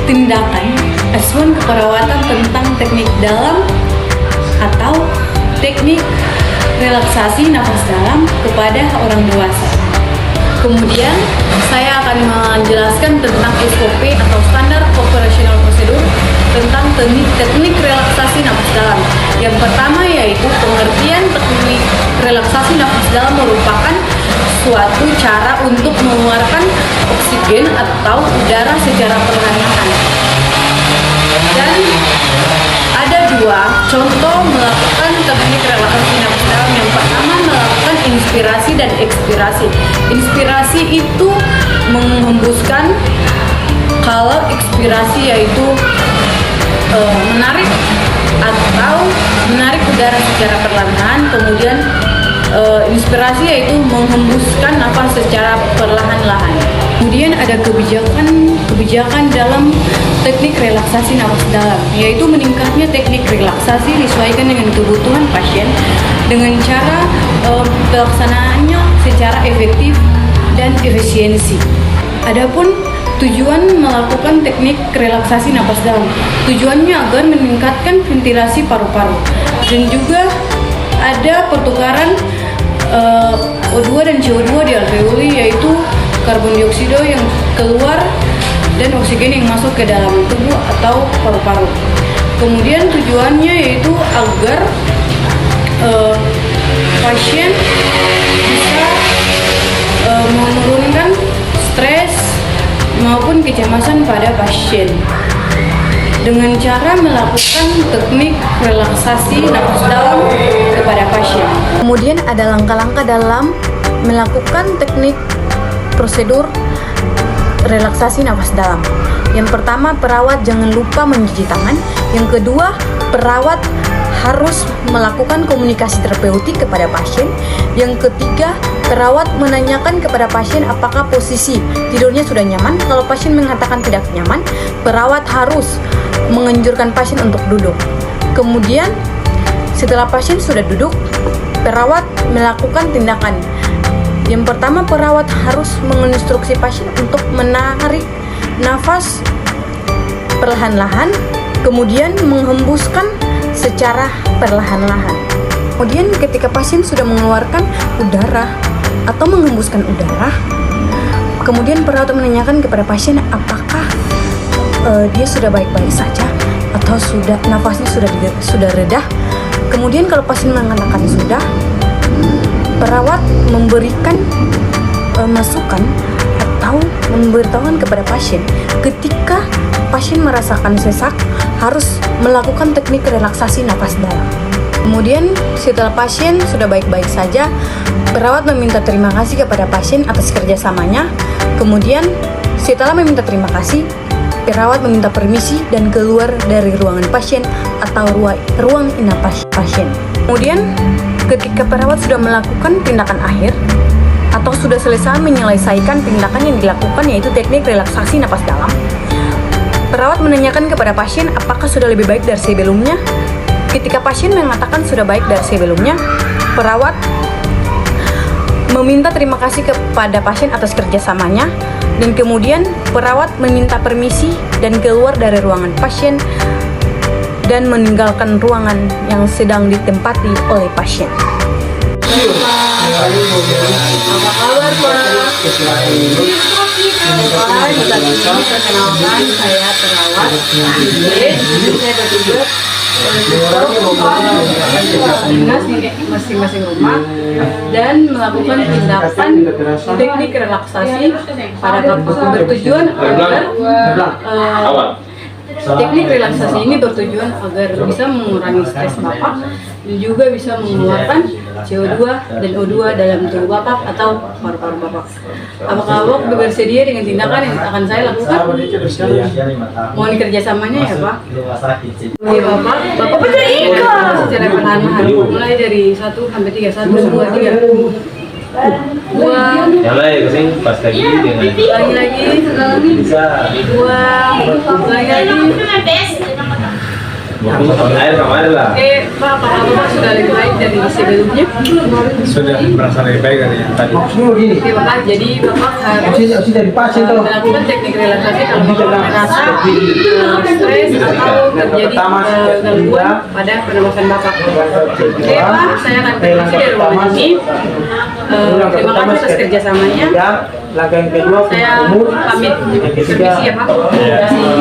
tindakan asuhan keperawatan tentang teknik dalam atau teknik relaksasi nafas dalam kepada orang dewasa. Kemudian saya akan menjelaskan tentang SOP atau standar operational procedure tentang teknik relaksasi nafas dalam. Yang pertama yaitu pengertian teknik relaksasi nafas dalam merupakan suatu cara untuk mengeluarkan oksigen atau udara secara perlahan-lahan. Dan ada dua contoh melakukan teknik relaksasi nafas dalam. Yang pertama melakukan inspirasi dan ekspirasi. Inspirasi itu menghembuskan, kalau ekspirasi yaitu menarik atau menarik udara secara perlahan. Kemudian inspirasi yaitu menghembuskan nafas secara perlahan-lahan. Kemudian ada kebijakan dalam teknik relaksasi nafas dalam, yaitu meningkatnya teknik relaksasi disesuaikan dengan kebutuhan pasien dengan cara pelaksanaannya secara efektif dan efisiensi. Adapun tujuan melakukan teknik relaksasi nafas dalam, tujuannya agar meningkatkan ventilasi paru-paru dan juga ada pertukaran O2 dan CO2 di alveoli, yaitu karbon dioksida yang keluar dan oksigen yang masuk ke dalam tubuh atau paru-paru. Kemudian tujuannya yaitu agar pasien bisa menurunkan stres maupun kecemasan pada pasien dengan cara melakukan teknik relaksasi nafas dalam kepada pasien. Kemudian ada langkah-langkah dalam melakukan teknik prosedur relaksasi nafas dalam. Yang pertama, perawat jangan lupa mencuci tangan. Yang kedua, perawat harus melakukan komunikasi terapeutik kepada pasien. Yang ketiga, perawat menanyakan kepada pasien apakah posisi tidurnya sudah nyaman. Kalau pasien mengatakan tidak nyaman, perawat harus menganjurkan pasien untuk duduk. Kemudian, setelah pasien sudah duduk, perawat melakukan tindakan. Yang pertama, perawat harus menginstruksi pasien untuk menarik nafas perlahan-lahan, kemudian menghembuskan secara perlahan-lahan. Kemudian ketika pasien sudah mengeluarkan udara atau menghembuskan udara, kemudian perawat menanyakan kepada pasien apakah dia sudah baik-baik saja atau sudah nafasnya sudah reda. Kemudian kalau pasien mengatakan sudah, perawat memberikan masukan atau memberitahukan kepada pasien ketika pasien merasakan sesak harus melakukan teknik relaksasi nafas dalam. Kemudian setelah pasien sudah baik-baik saja, perawat meminta terima kasih kepada pasien atas kerjasamanya. Kemudian setelah meminta terima kasih, perawat meminta permisi dan keluar dari ruangan pasien atau ruang inap pasien. Kemudian ketika perawat sudah melakukan tindakan akhir atau sudah selesai menyelesaikan tindakan yang dilakukan, yaitu teknik relaksasi napas dalam, perawat menanyakan kepada pasien apakah sudah lebih baik dari sebelumnya. Ketika pasien mengatakan sudah baik dari sebelumnya, perawat meminta terima kasih kepada pasien atas kerjasamanya, dan kemudian perawat meminta permisi dan keluar dari ruangan pasien dan meninggalkan ruangan yang sedang ditempati oleh pasien. Apa kabar, Pak? Perkenalkan, saya perawat. Saya bertugas dinas masing-masing rumah dan melakukan tindakan teknik relaksasi pada bapak. Bertujuan agar teknik relaksasi ini bertujuan agar bisa mengurangi stres bapak dan juga bisa mengeluarkan CO2 dan O2 dalam tubuh bapak atau paru-paru bapak. Apakah bapak bersedia dengan tindakan yang akan saya lakukan? Mohon kerjasamanya ya, Pak. Iya, Bapak berikan secara perlahan-lahan, mulai dari 1 sampai 3, 1, 2, 3. Dua, nyalai kesini pas lagi dengan lagi, bisa dua, lagi, Air kemarin lah. Pak, apakah Bapak sudah lebih baik dari sebelumnya? Sudah merasa lebih baik dari yang tadi. Oke Bapak, jadi Bapak harus melakukan teknik relaksasi kalau Bapak merasa stres atau terjadi gangguan pada pernapasan Bapak. Oke Pak, saya akan permisi dari ruangan ini. Terima kasih atas kerjasamanya. Langkah yang kedua Saya pamit. Permisi ya Pak. Terima kasih.